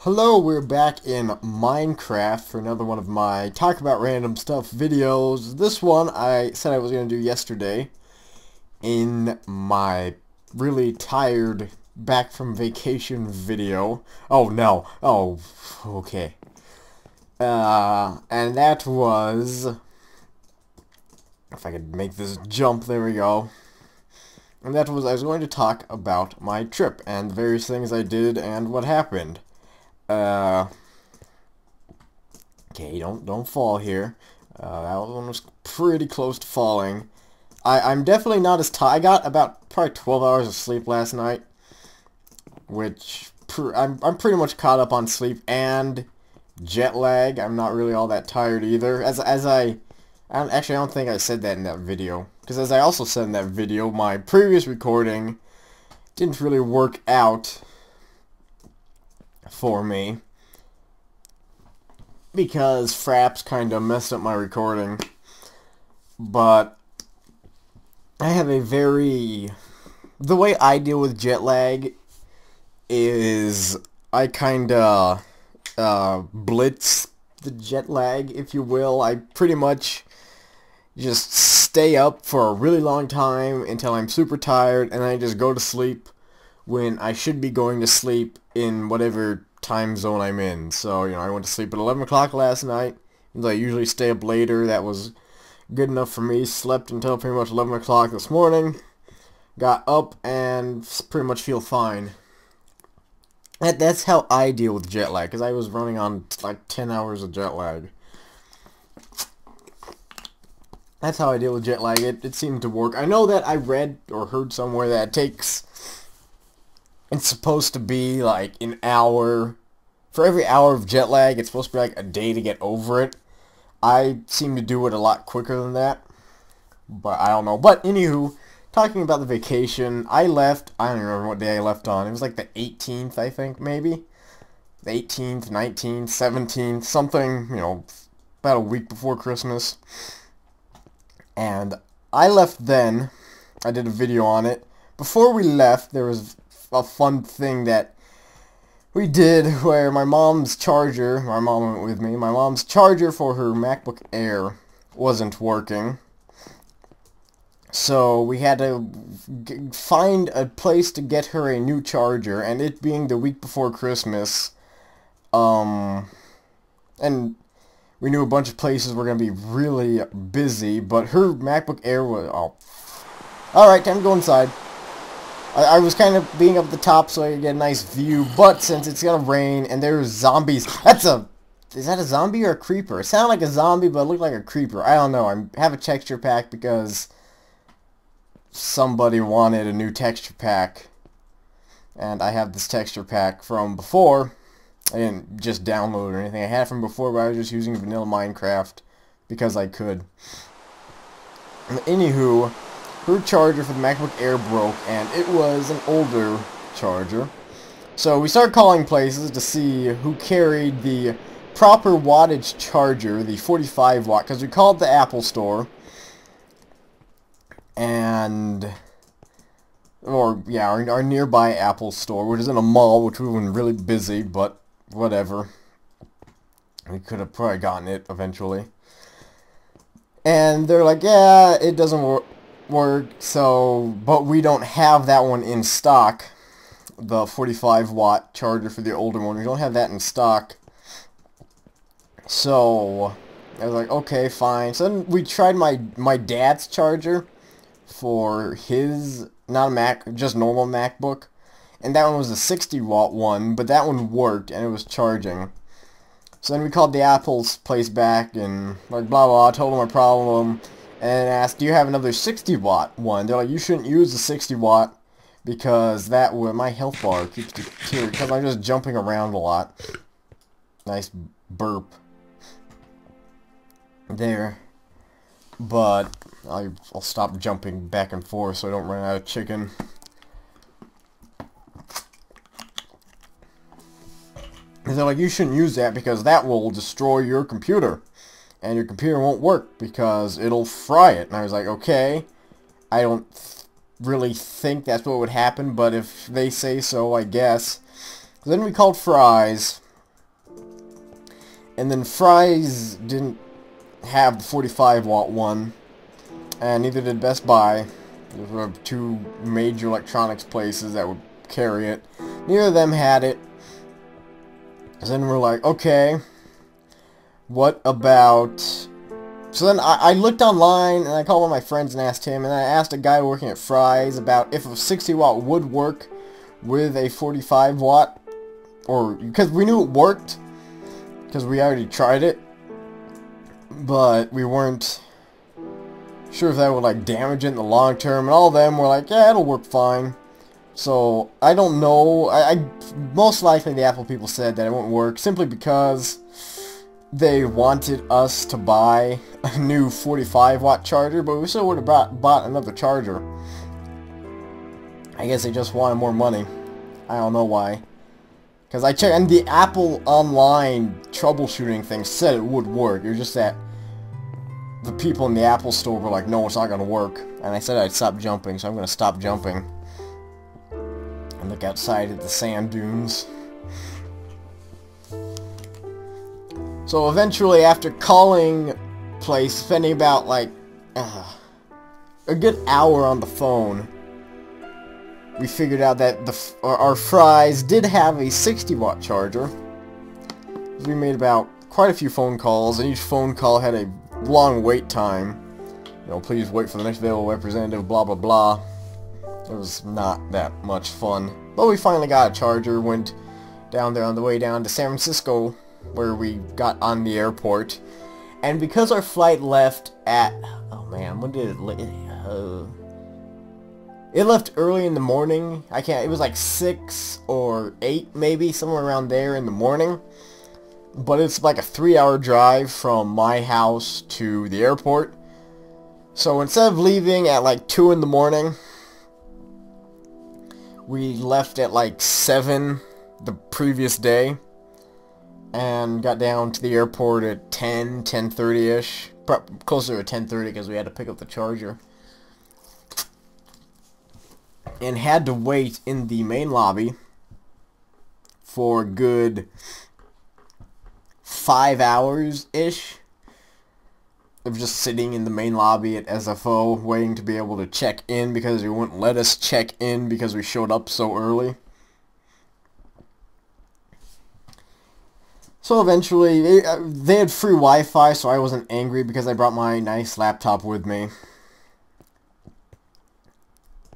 Hello, we're back in Minecraft for another one of my talk about random stuff videos. This one I said I was going to do yesterday in my really tired back from vacation video. Oh no, oh, okay. And that was, if I could make this jump, there we go. And that was, I was going to talk about my trip and the various things I did and what happened. Okay, don't fall here. That one was pretty close to falling. I'm definitely not as tired. I got about probably 12 hours of sleep last night, which I'm pretty much caught up on sleep and jet lag. I'm not really all that tired either. Actually, I don't think I said that in that video, because as I also said in that video, my previous recording didn't really work out for me because Fraps kind of messed up my recording. But I have the way I deal with jet lag is I kind of blitz the jet lag, if you will. I pretty much just stay up for a really long time until I'm super tired, and I just go to sleep when I should be going to sleep in whatever time zone I'm in. So, I went to sleep at 11 o'clock last night. I usually stay up later. That was good enough for me. Slept until pretty much 11 o'clock this morning. Got up and pretty much feel fine. That's how I deal with jet lag, because I was running on like 10 hours of jet lag. That's how I deal with jet lag. It seemed to work. I know that I read or heard somewhere that it's supposed to be like an hour. For every hour of jet lag, it's supposed to be like a day to get over it. I seem to do it a lot quicker than that. But I don't know. But anywho, talking about the vacation, I left, I don't remember what day I left on. It was like the 18th, I think, maybe. The 18th, 19th, 17th, something, about a week before Christmas. And I left then. I did a video on it. Before we left, there was a fun thing that we did where my mom's charger, my mom went with me, my mom's charger for her MacBook Air wasn't working. So we had to find a place to get her a new charger, and it being the week before Christmas, and we knew a bunch of places were going to be really busy, but her MacBook Air was, Alright, time to go inside. I was kind of being up at the top so I could get a nice view, but since it's gonna rain and there's zombies, is that a zombie or a creeper? It sounded like a zombie, but it looked like a creeper. I don't know. I have a texture pack because somebody wanted a new texture pack, and I have this texture pack from before. I didn't just download or anything. I had it from before, but I was just using vanilla Minecraft because I could. Anywho, her charger for the MacBook Air broke, and it was an older charger. So we started calling places to see who carried the proper wattage charger, the 45 watt, because we called the Apple store, our nearby Apple store, which is in a mall, which would have been really busy, but whatever. We could have probably gotten it eventually. And they're like, yeah, it doesn't work, but we don't have that one in stock, the 45 watt charger for the older one. We don't have that in stock. So I was like, okay, fine. So then we tried my dad's charger for his, not a Mac, just normal MacBook, and that one was a 60 watt one, but that one worked and it was charging. So then we called the Apple's place back and like blah blah, told them our problem, and asked, do you have another 60 watt one? They're like, you shouldn't use the 60 watt because that would, my health bar keeps deteriorating because I'm just jumping around a lot. Nice burp there. But I'll stop jumping back and forth so I don't run out of chicken. And they're like, you shouldn't use that because that will destroy your computer. And your computer won't work because it'll fry it. And I was like, okay, I don't really think that's what would happen, but if they say so, I guess. Then we called Fry's, And then Fry's didn't have the 45-watt one, and neither did Best Buy. Those were two major electronics places that would carry it. Neither of them had it. So then we're like, okay, what about... So then I looked online, and I called one of my friends and asked him, and I asked a guy working at Fry's about if a 60-watt would work with a 45-watt, or because we knew it worked, because we already tried it, but we weren't sure if that would like damage it in the long term, and all of them were like, yeah, it'll work fine. So I don't know. I most likely the Apple people said that it won't work simply because they wanted us to buy a new 45-watt charger, but we still would have bought another charger. I guess they just wanted more money. I don't know why. Because I checked, and the Apple online troubleshooting thing said it would work. It was just that the people in the Apple store were like, no, it's not going to work. And I said I'd stop jumping, so I'm going to stop jumping. And look outside at the sand dunes. So eventually, after calling place, spending about like a good hour on the phone, we figured out that our Fry's did have a 60-watt charger. We made about quite a few phone calls, and each phone call had a long wait time. You know, please wait for the next available representative, blah blah blah. It was not that much fun. But we finally got a charger, went down there on the way down to San Francisco, where we got on the airport. And because our flight left at... Oh man, when did it... it left early in the morning. I can't... It was like 6 or 8 maybe, somewhere around there in the morning. But it's like a 3-hour drive from my house to the airport. So instead of leaving at like 2 in the morning, we left at like 7 the previous day. And got down to the airport at 10:30-ish. Closer to 10:30 because we had to pick up the charger. And had to wait in the main lobby for a good 5 hours-ish of just sitting in the main lobby at SFO waiting to be able to check in because they wouldn't let us check in because we showed up so early. So eventually, they had free Wi-Fi, so I wasn't angry because I brought my nice laptop with me.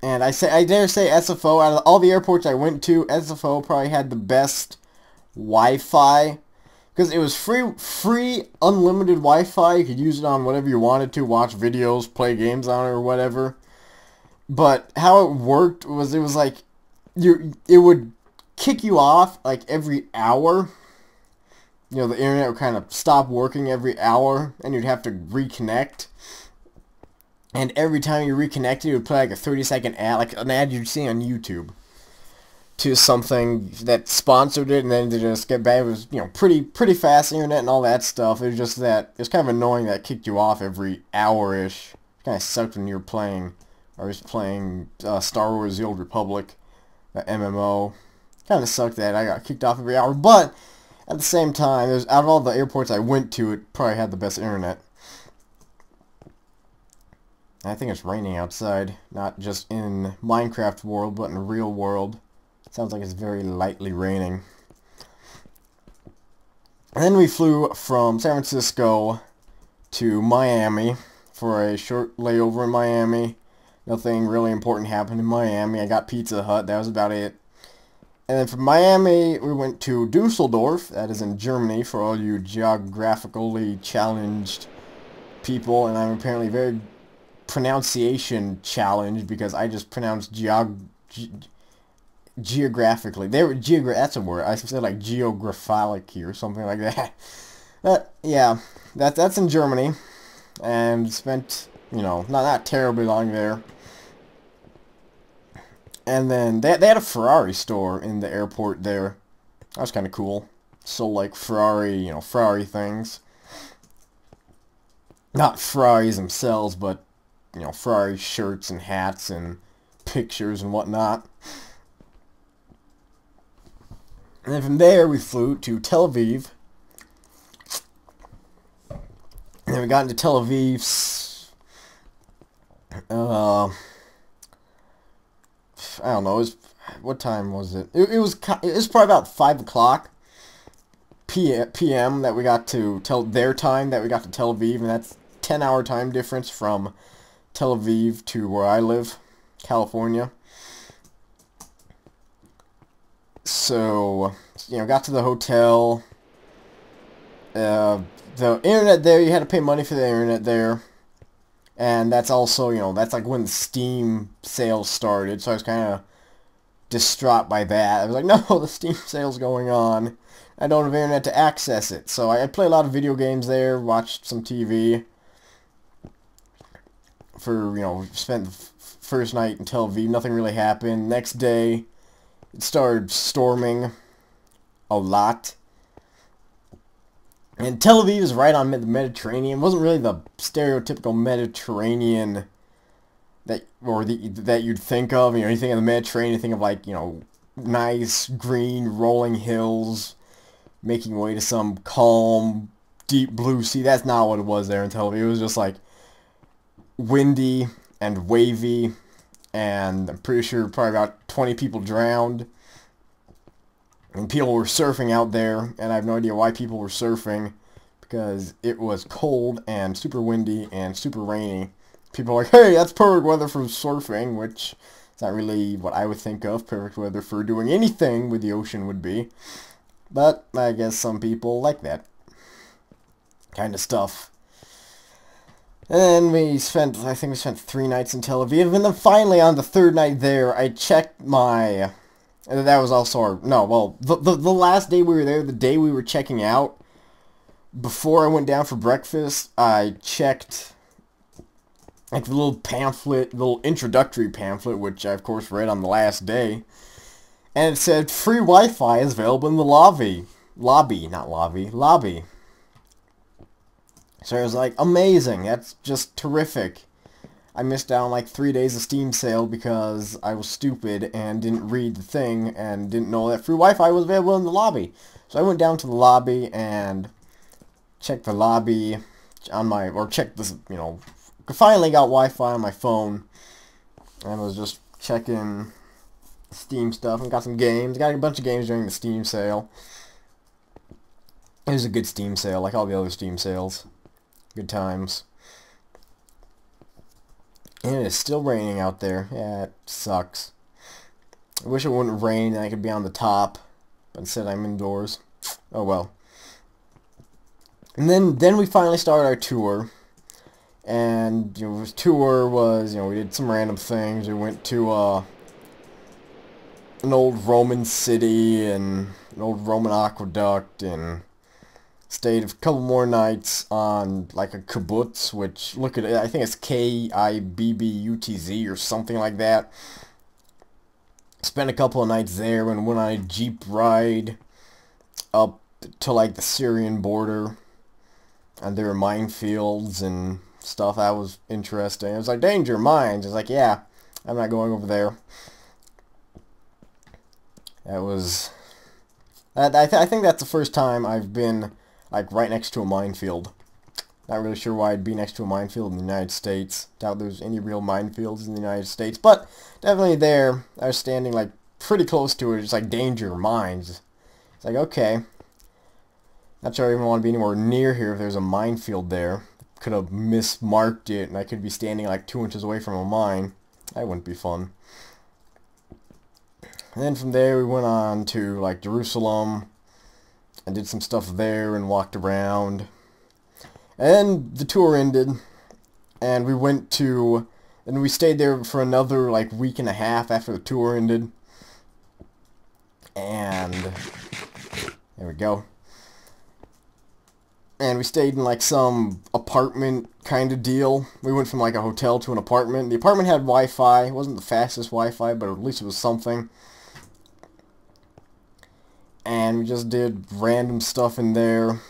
And I dare say SFO, out of all the airports I went to, SFO probably had the best Wi-Fi. Because it was free, unlimited Wi-Fi. You could use it on whatever you wanted to, watch videos, play games on it, or whatever. But how it worked was, it was like, it would kick you off like every hour. You know, the internet would kind of stop working every hour, and you'd have to reconnect. And every time you reconnected, it would play like a 30-second ad, like an ad you'd see on YouTube, to something that sponsored it, and then to just get back. It was, you know, pretty fast internet and all that stuff. It was just that, it was kind of annoying that it kicked you off every hour-ish. It kind of sucked when you were playing, I was playing Star Wars The Old Republic, the MMO. Kind of sucked that I got kicked off every hour, but at the same time, out of all the airports I went to, it probably had the best internet. I think it's raining outside, not just in Minecraft world, but in the real world. It sounds like it's very lightly raining. And then we flew from San Francisco to Miami for a short layover in Miami. Nothing really important happened in Miami. I got Pizza Hut, that was about it. And then from Miami, we went to Dusseldorf, that is in Germany, for all you geographically challenged people. And I'm apparently very pronunciation challenged because I just pronounced geographically. That's a word. I said like geographically or something like that. Yeah, that's in Germany, and spent, you know, not terribly long there. And then they had a Ferrari store in the airport there. That was kind of cool. So like Ferrari, you know, Ferrari things. Not Ferraris themselves, but, you know, Ferrari shirts and hats and pictures and whatnot. And then from there we flew to Tel Aviv. And we got into Tel Aviv. I don't know. What time was it? It was probably about 5 o'clock p.m. that we got to their time that we got to Tel Aviv, and that's 10-hour time difference from Tel Aviv to where I live, California. So, got to the hotel. The internet there, you had to pay money for the internet there. And that's also, that's like when the Steam sales started, so I was kind of distraught by that. I was like, no, the Steam sale's going on. I don't have internet to access it. So I play a lot of video games there, watched some TV. Spent the first night in Tel Aviv, nothing really happened. Next day, it started storming a lot. And Tel Aviv is right on the Mediterranean. It wasn't really the stereotypical Mediterranean that you'd think of. You think of the Mediterranean, you think of like, nice green rolling hills making way to some calm, deep blue sea. That's not what it was there in Tel Aviv. It was just like windy and wavy, and I'm pretty sure probably about 20 people drowned. And people were surfing out there, and I have no idea why people were surfing, because it was cold and super windy and super rainy. People are like, hey, that's perfect weather for surfing, which is not really what I would think of perfect weather for doing anything with the ocean would be. But I guess some people like that kind of stuff. And I think we spent 3 nights in Tel Aviv, and then finally on the 3rd night there, I checked my... And that was also the last day we were there, the day we were checking out, before I went down for breakfast, I checked like the little pamphlet, the little introductory pamphlet, which I of course read on the last day, and it said free Wi-Fi is available in the lobby. So I was like, amazing, that's just terrific. I missed out on like 3 days of Steam sale because I was stupid and didn't read the thing and didn't know that free Wi-Fi was available in the lobby. So I went down to the lobby and checked the lobby checked this, finally got Wi-Fi on my phone and was just checking Steam stuff and got some games. Got a bunch of games during the Steam sale. It was a good Steam sale, like all the other Steam sales. Good times. And it is still raining out there. Yeah, it sucks. I wish it wouldn't rain and I could be on the top. But instead I'm indoors. Oh well. And then we finally started our tour. And, the tour was, we did some random things. We went to, an old Roman city and an old Roman aqueduct and stayed a couple more nights on like a kibbutz, which, look at it, I think it's Kibbutz or something like that. Spent a couple of nights there and went on a jeep ride up to like the Syrian border, and there were minefields and stuff. That was interesting. It was like, danger, mines. It's like, yeah, I'm not going over there. That was... I think that's the first time I've been like right next to a minefield. Not really sure why I'd be next to a minefield in the United States. Doubt there's any real minefields in the United States, but definitely there. I was standing like pretty close to it. It's like, danger, mines. It's like, okay. Not sure I even want to be anywhere near here if there's a minefield there. Could have mismarked it and I could be standing like 2 inches away from a mine. That wouldn't be fun. And then from there we went on to like Jerusalem and did some stuff there and walked around. And then the tour ended and we stayed there for another like week and a half after the tour ended. And there we go. And we stayed in like some apartment kind of deal. We went from like a hotel to an apartment. The apartment had Wi-Fi. It wasn't the fastest Wi-Fi, but at least it was something. And we just did random stuff in there.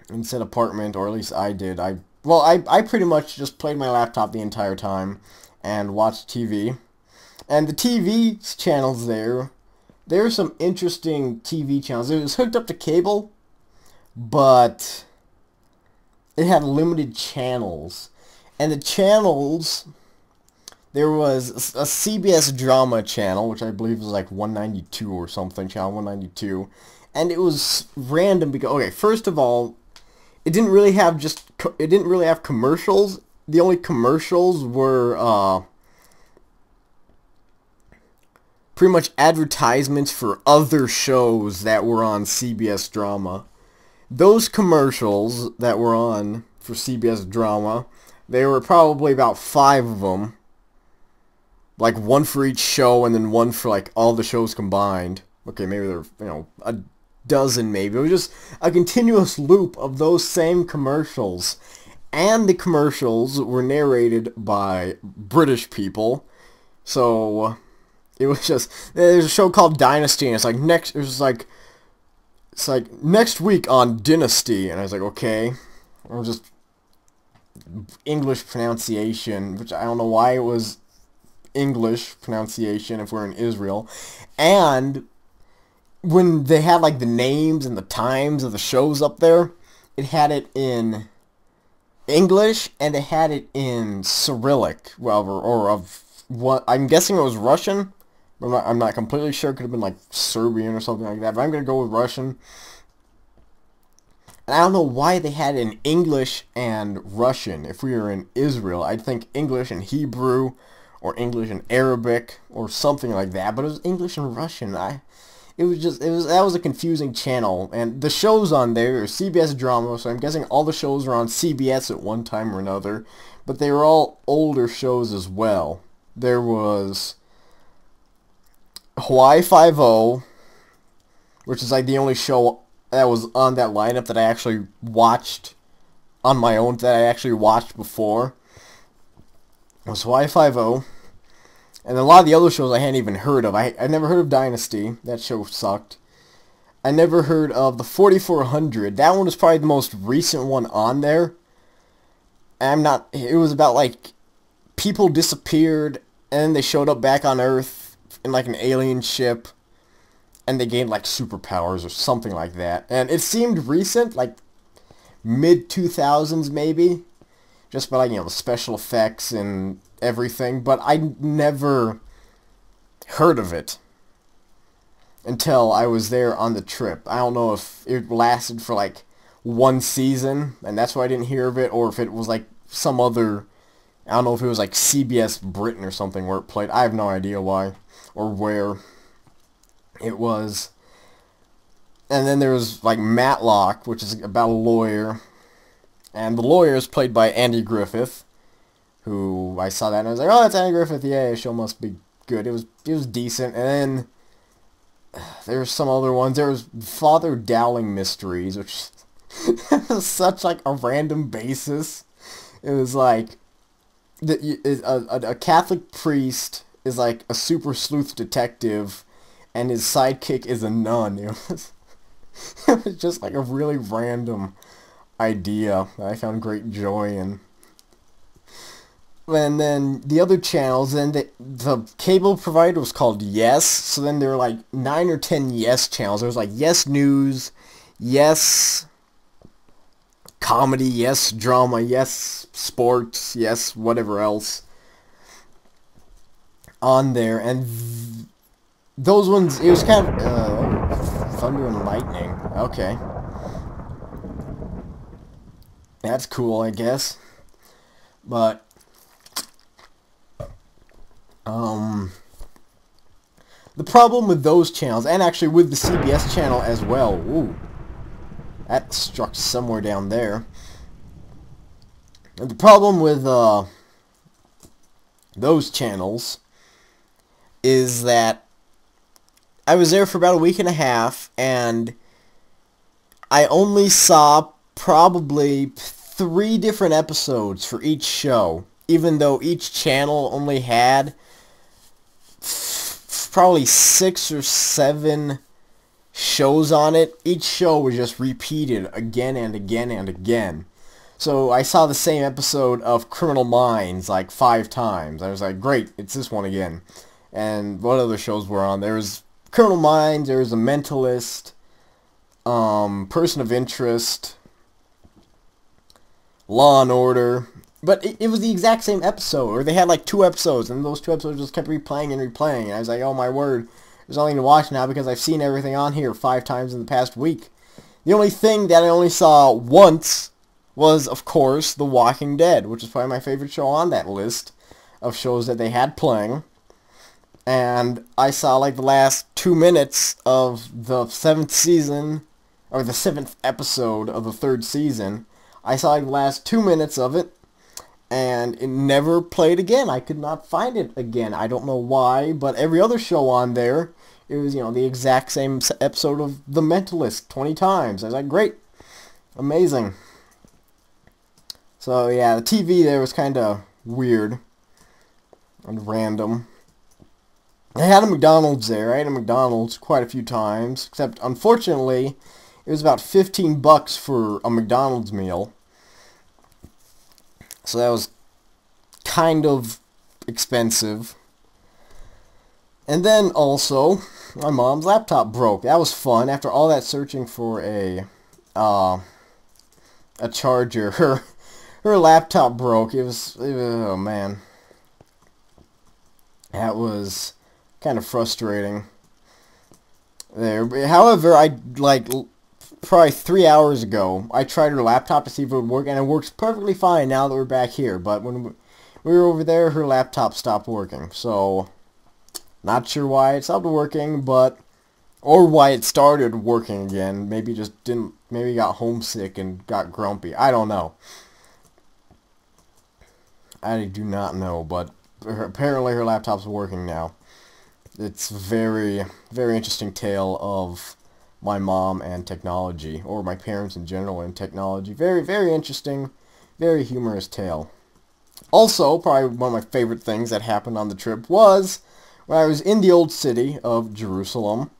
In said apartment, or at least I did. I pretty much just played my laptop the entire time and watched TV. And the TV channels there were some interesting TV channels. It was hooked up to cable, but it had limited channels. And the channels, there was a CBS drama channel, which I believe was like 192 or something, channel 192. And it was random because, okay, first of all, it didn't really have commercials. The only commercials were pretty much advertisements for other shows that were on CBS drama. Those commercials that were on for CBS drama, there were probably about 5 of them. Like one for each show and then one for like all the shows combined. Okay, maybe there were, a dozen maybe. It was just a continuous loop of those same commercials. And the commercials were narrated by British people. So it was just, there's a show called Dynasty, and it's like next week on Dynasty, and I was like, okay. Or just English pronunciation, which I don't know why it was English pronunciation if we're in Israel. And when they had like the names and the times of the shows up there, it had it in English and it had it in Cyrillic, or of what I'm guessing it was Russian. I'm not completely sure. It could have been like Serbian or something like that, but I'm gonna go with Russian. And I don't know why they had it in English and Russian. If we were in Israel, I'd think English and Hebrew, or English and Arabic, or something like that. But it was English and Russian. That was a confusing channel. And the shows on there are CBS drama, so I'm guessing all the shows are on CBS at one time or another. But they were all older shows as well. There was Hawaii Five-0, which is like the only show that was on that lineup that I actually watched on my own, that I actually watched before. It was Hawaii Five-0. And a lot of the other shows I hadn't even heard of. I never heard of Dynasty. That show sucked. I never heard of the 4400. That one was probably the most recent one on there. It was about like people disappeared and then they showed up back on Earth in like an alien ship. And they gained like superpowers or something like that. And it seemed recent, like mid-2000s maybe. Just by like, the special effects and everything. But I never heard of it until I was there on the trip. I don't know if it lasted for like one season, and that's why I didn't hear of it, or if it was like some other, I don't know if it was like CBS Britain or something where it played. I have no idea why or where it was. And then there was like Matlock, which is about a lawyer, and the lawyer is played by Andy Griffith, who I saw that and I was like, oh, that's Andy Griffith, yeah, the show must be good. It was decent. And then there's some other ones. There was Father Dowling Mysteries, which was such like a random basis. It was like a Catholic priest is like a super sleuth detective, and his sidekick is a nun. It was just like a really random idea that I found great joy in. And then the other channels, then the cable provider was called Yes, so then there were like 9 or 10 Yes channels. There was like Yes News, Yes Comedy, Yes Drama, Yes Sports, Yes whatever else on there. And those ones, it was kind of thunder and lightning. Okay, that's cool, I guess. But the problem with those channels, and actually with the CBS channel as well, ooh, that struck somewhere down there. And the problem with those channels is that I was there for about a week and a half, and I only saw probably 3 different episodes for each show, even though each channel only had probably 6 or 7 shows on it. Each show was just repeated again and again and again. So I saw the same episode of Criminal Minds like 5 times. I was like, great, it's this one again. And what other shows were on? There was Criminal Minds, there was The Mentalist, Person of Interest, Law and Order. But it was the exact same episode, or they had like 2 episodes, and those 2 episodes just kept replaying and replaying. And I was like, oh my word, there's nothing to watch now because I've seen everything on here 5 times in the past week. The only thing that I only saw once was, of course, The Walking Dead, which is probably my favorite show on that list of shows that they had playing. And I saw like the last 2 minutes of the 7th season, or the 7th episode of the 3rd season. I saw like the last 2 minutes of it, and it never played again. I could not find it again. I don't know why, but every other show on there, it was, the exact same episode of The Mentalist 20 times. I was like, great, amazing. So yeah, the TV there was kind of weird and random. I had a McDonald's there. I ate a McDonald's quite a few times, except unfortunately, it was about $15 for a McDonald's meal. So that was kind of expensive. And then also, my mom's laptop broke. That was fun. After all that searching for a charger, her laptop broke. It was oh man, that was kind of frustrating there. However, probably 3 hours ago, I tried her laptop to see if it would work, and it works perfectly fine now that we're back here. But when we were over there, her laptop stopped working. So, not sure why it stopped working, or why it started working again. Maybe just didn't, maybe got homesick and got grumpy. I don't know. I do not know, but apparently her laptop's working now. It's very, very interesting tale of my mom and technology, or my parents in general and technology. Very, very interesting, very humorous tale. Also, probably one of my favorite things that happened on the trip was when I was in the old city of Jerusalem,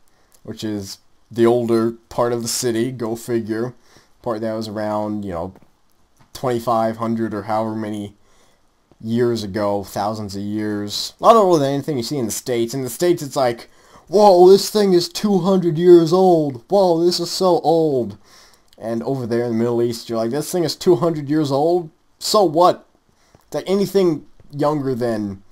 which is the older part of the city, go figure. Part that was around, 2,500 or however many years ago, thousands of years. A lot older than anything you see in the States. In the States, it's like, whoa, this thing is 200 years old. Whoa, this is so old. And over there in the Middle East, you're like, this thing is 200 years old? So what? It's like anything younger than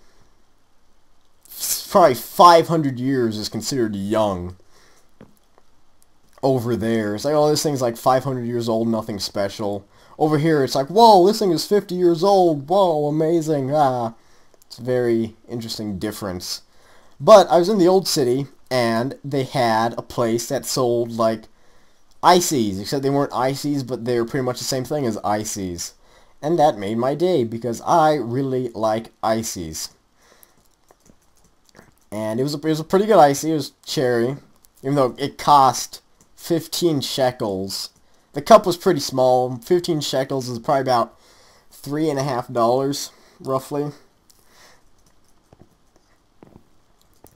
probably 500 years is considered young. Over there, it's like, oh, this thing's like 500 years old, nothing special. Over here, it's like, whoa, this thing is 50 years old. Whoa, amazing. It's a very interesting difference. But I was in the old city, and they had a place that sold, like, ices. Except they weren't ices, but they were pretty much the same thing as ices. And that made my day, because I really like ices. And it was a pretty good icy. It was cherry, even though it cost 15 shekels. The cup was pretty small. 15 shekels is probably about $3.50, roughly.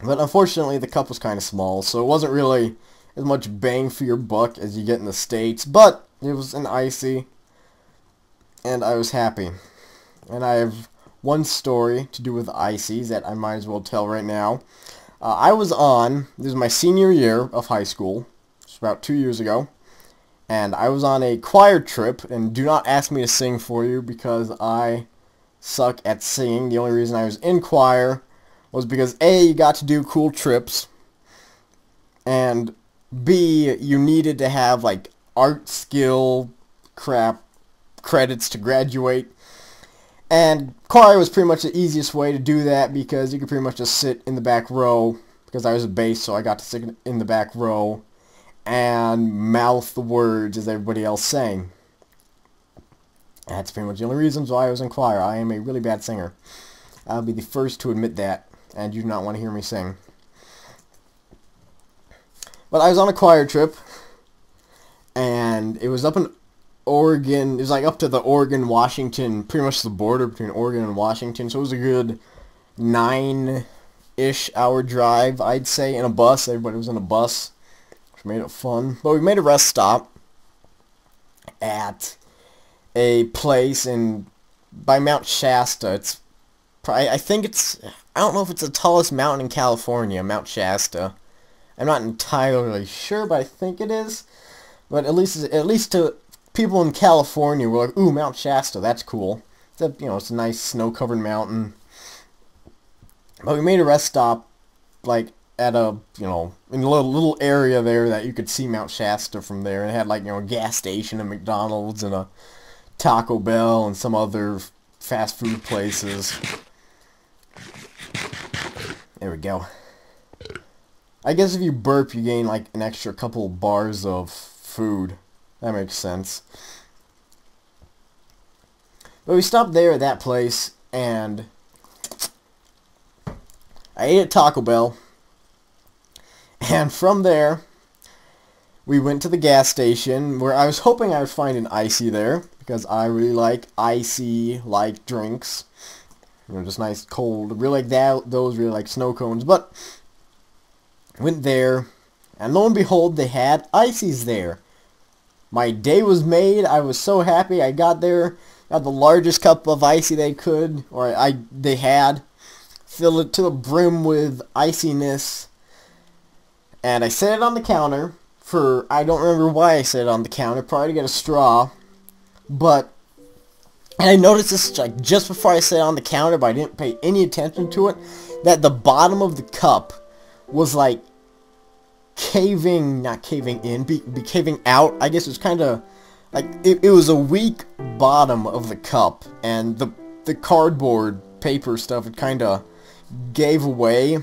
But unfortunately, the cup was kind of small, so it wasn't really as much bang for your buck as you get in the States. But it was an icy, and I was happy. And I have one story to do with ices that I might as well tell right now. This is my senior year of high school. It's about 2 years ago. And I was on a choir trip, and do not ask me to sing for you because I suck at singing. The only reason I was in choir was because A, you got to do cool trips, and B, you needed to have like art skill credits to graduate. And choir was pretty much the easiest way to do that because you could pretty much just sit in the back row, because I was a bass, so I got to sit in the back row and mouth the words as everybody else sang. That's pretty much the only reasons why I was in choir. I am a really bad singer. I'll be the first to admit that, and you do not want to hear me sing. But I was on a choir trip, and it was up in Oregon. It was like up to the Oregon-Washington, pretty much the border between Oregon and Washington, so it was a good 9-ish hour drive, I'd say, in a bus. Everybody was in a bus, which made it fun. But we made a rest stop at a place by Mount Shasta. It's probably, I don't know if it's the tallest mountain in California, Mount Shasta. I'm not entirely sure, but I think it is. But at least to people in California were like, ooh, Mount Shasta, that's cool. It's a nice snow-covered mountain. But we made a rest stop, like, at a, in a little area there that you could see Mount Shasta from there. And it had, like, a gas station and McDonald's and a Taco Bell and some other fast food places. There we go. I guess if you burp, you gain, like, an extra couple bars of food. That makes sense. But we stopped there at that place, and I ate at Taco Bell. And from there, we went to the gas station, where I was hoping I would find an icy there, because I really like icy-like drinks. Just nice cold. Really like that. Those really like snow cones. But went there, and lo and behold, they had ices there. My day was made. I was so happy. I got there, got the largest cup of icy they could, or they had, filled it to the brim with iciness, and I set it on the counter for, I don't remember why I set it on the counter, probably to get a straw, but, and I noticed this like just before I set it on the counter, but I didn't pay any attention to it, that the bottom of the cup was like not caving in, be caving out. I guess it was kind of like, it was a weak bottom of the cup, and the cardboard paper stuff, it kind of gave away,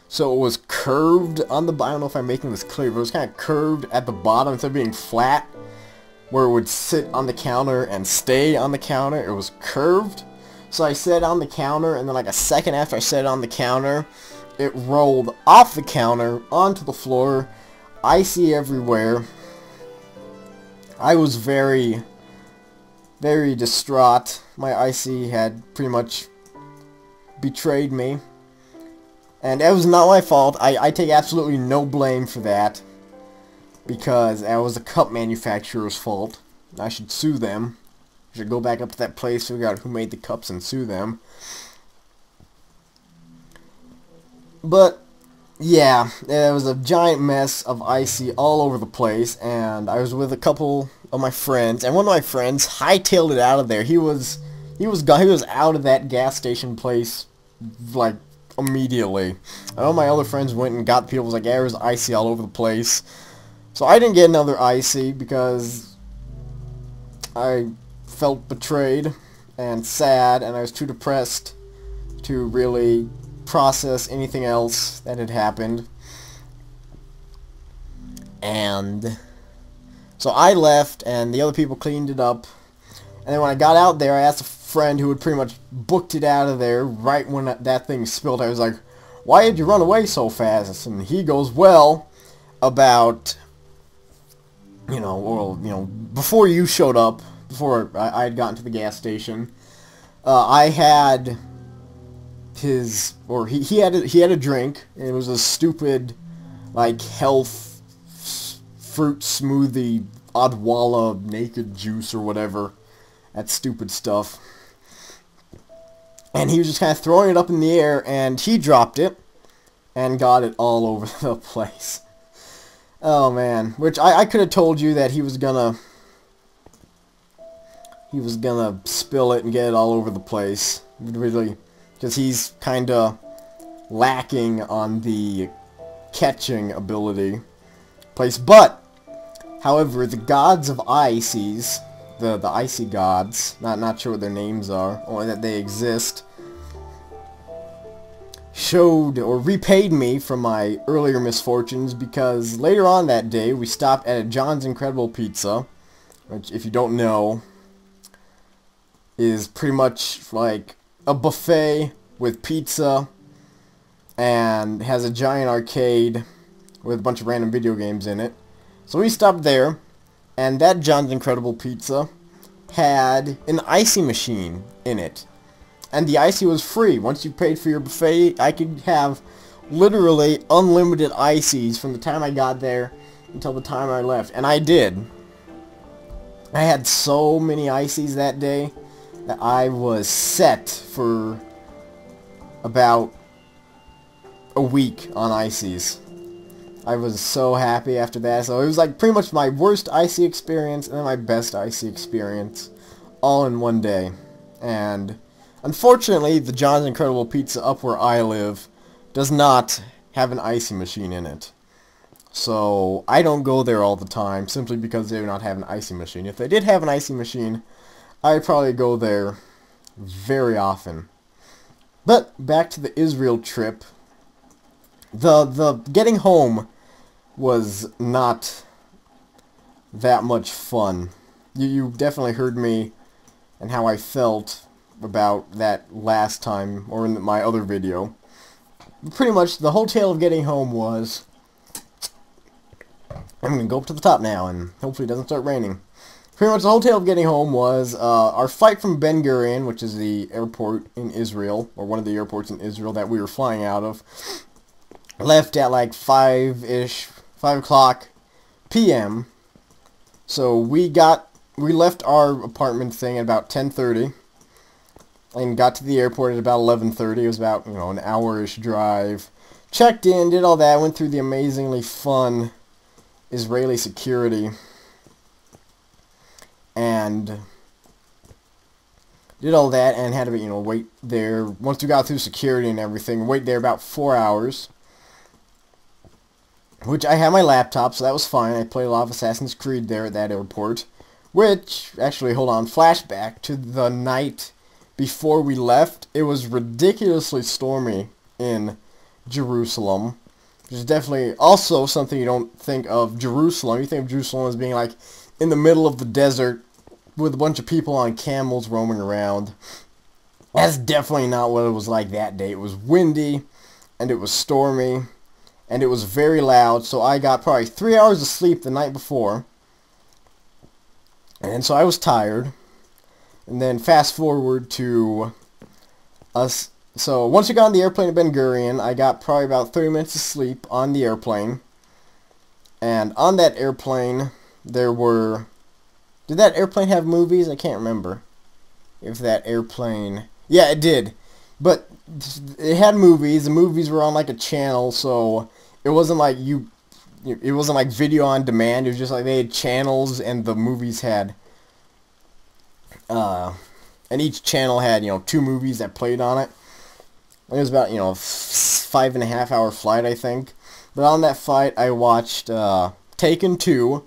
so it was curved on the bottom. I don't know if I'm making this clear, but it was kind of curved at the bottom instead of being flat, where it would sit on the counter and stay on the counter. It was curved, so I set it on the counter, and then like a second after I set it on the counter, it rolled off the counter onto the floor, icy everywhere. I was very, very distraught. My icy had pretty much betrayed me. And that was not my fault. I take absolutely no blame for that, because that was the cup manufacturer's fault. I should sue them. I should go back up to that place, figure out who made the cups, and sue them. But yeah, it was a giant mess of icy all over the place, and I was with a couple of my friends, and one of my friends hightailed it out of there. He was out of that gas station place like immediately. All my other friends went and got people. Was like, yeah, there was icy all over the place. So I didn't get another icy because I felt betrayed and sad, and I was too depressed to really process anything else that had happened. And so I left, and the other people cleaned it up. And then when I got out there, I asked a friend who had pretty much booked it out of there right when that thing spilled. I was like, why did you run away so fast? And he goes, well, about, before you showed up, before I had gotten to the gas station, I had he had a drink, and it was a stupid, like, health fruit smoothie, Odwalla naked juice or whatever, that stupid stuff. And he was just kind of throwing it up in the air, and he dropped it, and got it all over the place. Oh man, which I could have told you that he was gonna spill it and get it all over the place, really. Because he's kind of lacking on the catching ability place. But, however, the gods of ices, the icy gods, not sure what their names are, only that they exist, showed or repaid me from my earlier misfortunes, because later on that day we stopped at a John's Incredible Pizza, which, if you don't know, is pretty much like a buffet with pizza, and has a giant arcade with a bunch of random video games in it. So we stopped there, and that John's Incredible Pizza had an icy machine in it. And the icy was free. Once you paid for your buffet, I could have literally unlimited ices from the time I got there until the time I left. And I did. I had so many ices that day that I was set for about a week on ices. I was so happy after that. So it was like pretty much my worst icy experience and then my best icy experience all in one day. And unfortunately, the John's Incredible Pizza up where I live does not have an icy machine in it. So I don't go there all the time simply because they do not have an icy machine. If they did have an icy machine, I'd probably go there very often. But back to the Israel trip. The getting home was not that much fun. You definitely heard me and how I felt about that last time, or in my other video. Pretty much the whole tale of getting home was... I'm going to go up to the top now, and hopefully it doesn't start raining. Pretty much the whole tale of getting home was our flight from Ben Gurion, which is the airport in Israel, or one of the airports in Israel that we were flying out of, left at like 5 o'clock p.m. So we left our apartment thing at about 10:30 and got to the airport at about 11:30. It was about, an hour-ish drive. Checked in, did all that, went through the amazingly fun Israeli security and did all that and had to, wait there. Once we got through security and everything, wait there about 4 hours. Which I had my laptop, so that was fine. I played a lot of Assassin's Creed there at that airport. Which, actually, hold on, flashback to the night before we left. It was ridiculously stormy in Jerusalem. Which is definitely also something you don't think of Jerusalem. You think of Jerusalem as being like in the middle of the desert with a bunch of people on camels roaming around. That's definitely not what it was like that day. It was windy, and it was stormy, and it was very loud, so I got probably 3 hours of sleep the night before. And so I was tired. And then fast forward to us. So once we got on the airplane to Ben Gurion, I got probably about 30 minutes of sleep on the airplane. And on that airplane, there were... Did that airplane have movies? I can't remember. If that airplane... Yeah, it did. But it had movies. The movies were on like a channel, so it wasn't like it wasn't like video on demand. It was just like they had channels, and the movies had and each channel had 2 movies that played on it. It was about 5.5 hour flight, I think. But on that flight, I watched Taken 2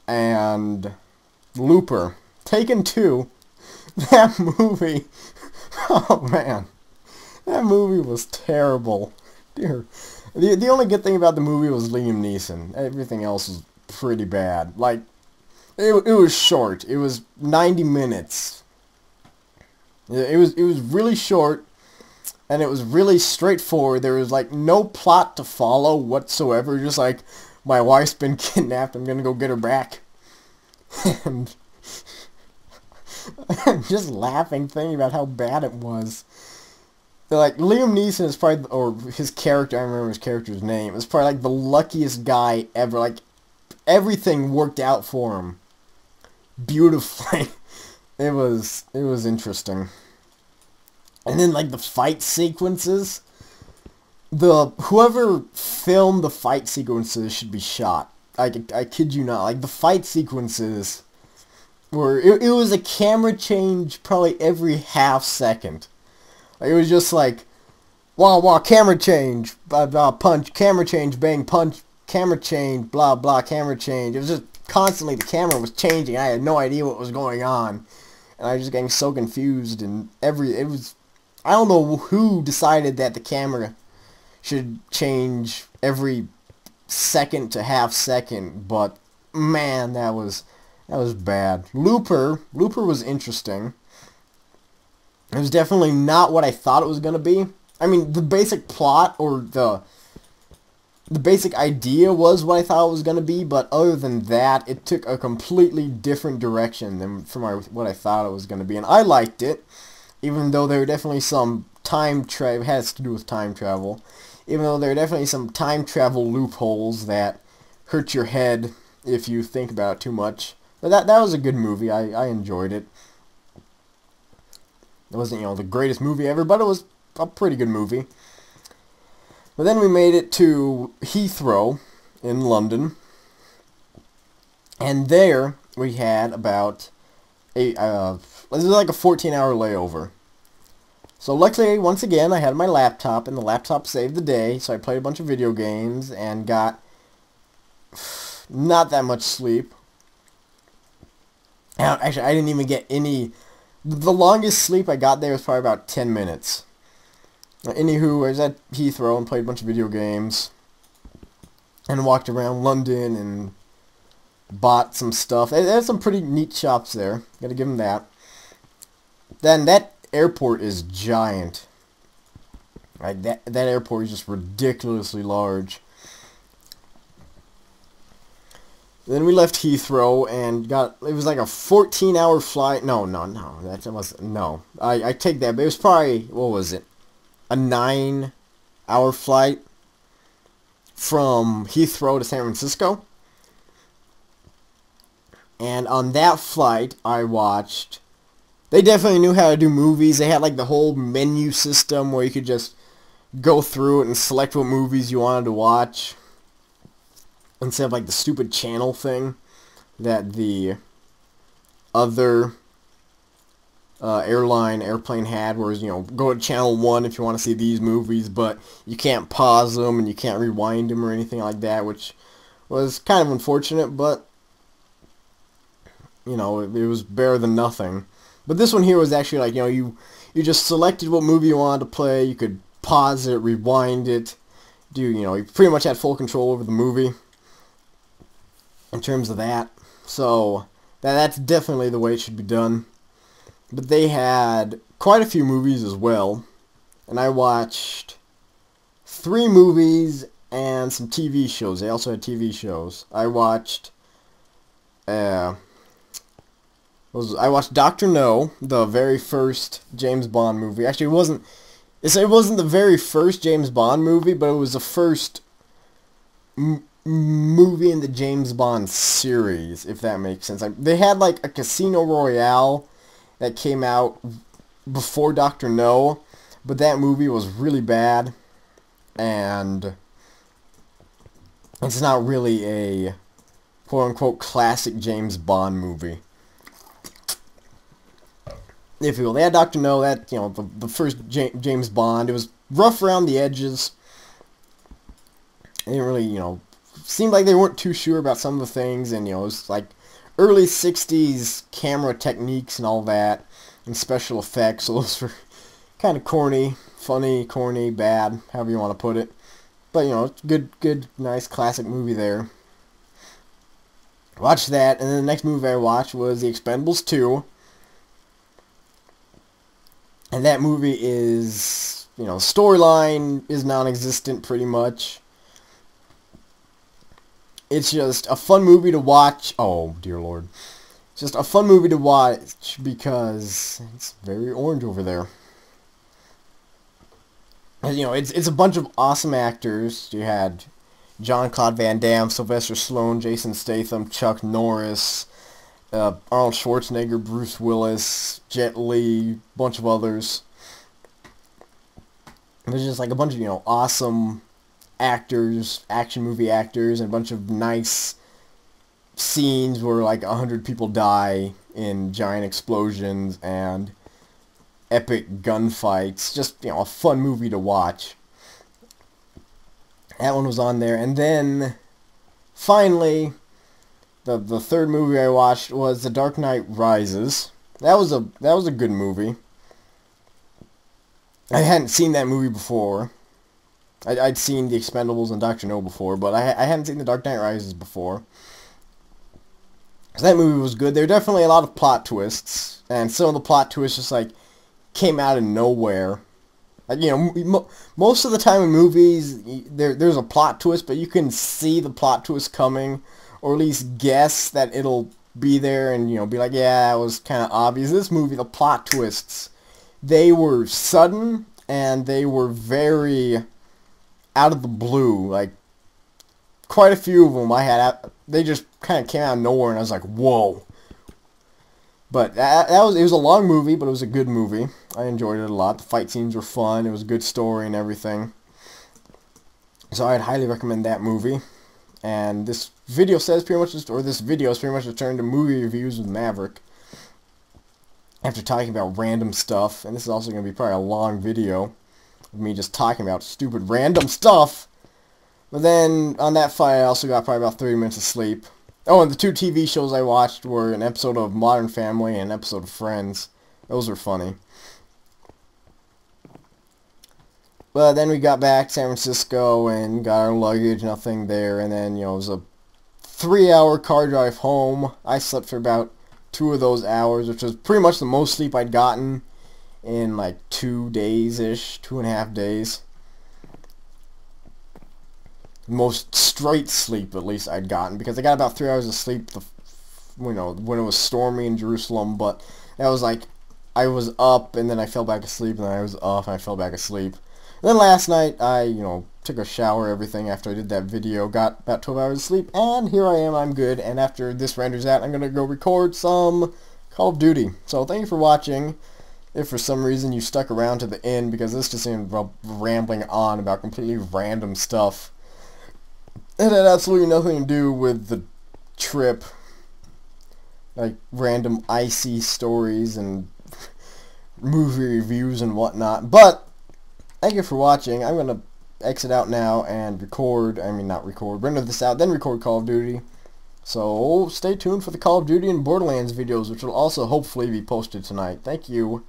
and Looper. Taken 2, that movie. Oh man, that movie was terrible. Dear. The only good thing about the movie was Liam Neeson. Everything else was pretty bad. Like, it was short. It was 90 minutes. It was really short, and it was really straightforward. There was like no plot to follow whatsoever. Just like, my wife's been kidnapped. I'm gonna go get her back. And I'm just laughing thinking about how bad it was. Like, Liam Neeson is probably, or his character, I remember his character's name, is probably like the luckiest guy ever. Like, everything worked out for him beautifully. It was interesting. And then like the fight sequences, whoever filmed the fight sequences should be shot. I kid you not. Like, the fight sequences were, it was a camera change probably every half second. Like, it was just like, wah wah, camera change, blah blah, punch, camera change, bang, punch, camera change, blah blah, camera change. It was just constantly, the camera was changing. I had no idea what was going on, and I was just getting so confused. And I don't know who decided that the camera should change every second to half second, but man, that was bad. Looper was interesting. It was definitely not what I thought it was gonna be. I mean, the basic plot, or the basic idea was what I thought it was gonna be, but other than that, it took a completely different direction than from what I thought it was gonna be, and I liked it, even though there were definitely some time travel. It has to do with time travel. Even though there are definitely some time travel loopholes that hurt your head if you think about it too much. But that was a good movie. I enjoyed it. It wasn't, the greatest movie ever, but it was a pretty good movie. But then we made it to Heathrow, in London. And there we had about it was like a 14-hour layover. So luckily, once again, I had my laptop, and the laptop saved the day, so I played a bunch of video games and got not that much sleep. Actually, I didn't even get any. The longest sleep I got there was probably about 10 minutes. Anywho, I was at Heathrow and played a bunch of video games and walked around London and bought some stuff. They had some pretty neat shops there. Gotta give them that. Then that airport is giant. Like that airport is just ridiculously large. Then we left Heathrow and it was like a 14-hour flight. No, that was, no. I take that, but it was probably, what was it? A 9-hour flight from Heathrow to San Francisco. And on that flight, I watched, they definitely knew how to do movies. They had like the whole menu system where you could just go through it and select what movies you wanted to watch, instead of like the stupid channel thing that the other airplane had, where, you know, go to channel 1 if you want to see these movies, but you can't pause them and you can't rewind them or anything like that, which was kind of unfortunate, but you know, it was better than nothing. But this one here was actually like, you know, you just selected what movie you wanted to play, you could pause it, rewind it, you know, you pretty much had full control over the movie in terms of that. So that's definitely the way it should be done. But they had quite a few movies as well, and I watched 3 movies and some TV shows. They also had TV shows. I watched Dr. No, the very first James Bond movie. Actually, it wasn't the very first James Bond movie, but it was the first movie in the James Bond series, if that makes sense. They had like a Casino Royale that came out before Dr. No, but that movie was really bad, and it's not really a quote-unquote classic James Bond movie. If you will, they had Dr. No, that, you know, the first James Bond. It was rough around the edges. They didn't really, you know, seemed like they weren't too sure about some of the things, and, you know, it was like early 60s camera techniques and all that, and special effects, so those were kind of corny, funny, corny, bad, however you want to put it. But, you know, good, nice, classic movie there. Watched that, and then the next movie I watched was The Expendables 2. And that movie is, you know, storyline is non-existent pretty much. It's just a fun movie to watch. Oh, dear Lord. It's just a fun movie to watch because it's very orange over there. And, you know, it's a bunch of awesome actors. You had Jean-Claude Van Damme, Sylvester Stallone, Jason Statham, Chuck Norris, Arnold Schwarzenegger, Bruce Willis, Jet Li, bunch of others. There's just like a bunch of, you know, awesome actors, action movie actors, and a bunch of nice scenes where like 100 people die in giant explosions and epic gunfights. Just, you know, a fun movie to watch. That one was on there, and then finally, the third movie I watched was The Dark Knight Rises. That was a good movie. I hadn't seen that movie before. I'd seen The Expendables and Dr. No before, but I hadn't seen The Dark Knight Rises before. So that movie was good. There were definitely a lot of plot twists, and some of the plot twists just like came out of nowhere. Like, you know, most of the time in movies, there's a plot twist, but you can see the plot twist coming, or at least guess that it'll be there, and, you know, be like, yeah, that was kind of obvious. This movie, the plot twists, they were sudden, and they were very out of the blue. Like, quite a few of them they just kind of came out of nowhere, and I was like, whoa. But it was a long movie, but it was a good movie. I enjoyed it a lot. The fight scenes were fun. It was a good story and everything. So I'd highly recommend that movie. And this video says pretty much, or this video is pretty much a turn to movie reviews with Maverick. After talking about random stuff, and this is also going to be probably a long video of me just talking about stupid random stuff. But then on that fight, I also got probably about 30 minutes of sleep. Oh, and the 2 TV shows I watched were an episode of Modern Family and an episode of Friends. Those were funny. But then we got back to San Francisco and got our luggage, nothing there, and then, it was a 3-hour car drive home. I slept for about 2 of those hours, which was pretty much the most sleep I'd gotten in like 2 days-ish, 2.5 days. Most straight sleep, at least, I'd gotten, because I got about 3 hours of sleep, when it was stormy in Jerusalem, but that was like, I was up, and then I fell back asleep, and then I was up, and I fell back asleep. And then last night, I, took a shower, everything, after I did that video, got about 12 hours of sleep, and here I am, I'm good, and after this renders out, I'm going to go record some Call of Duty. So, thank you for watching. If for some reason you stuck around to the end, because this just seemed rambling on about completely random stuff. It had absolutely nothing to do with the trip. Like, random icy stories and movie reviews and whatnot, but thank you for watching. I'm going to exit out now and render this out, then record Call of Duty. So stay tuned for the Call of Duty and Borderlands videos, which will also hopefully be posted tonight. Thank you.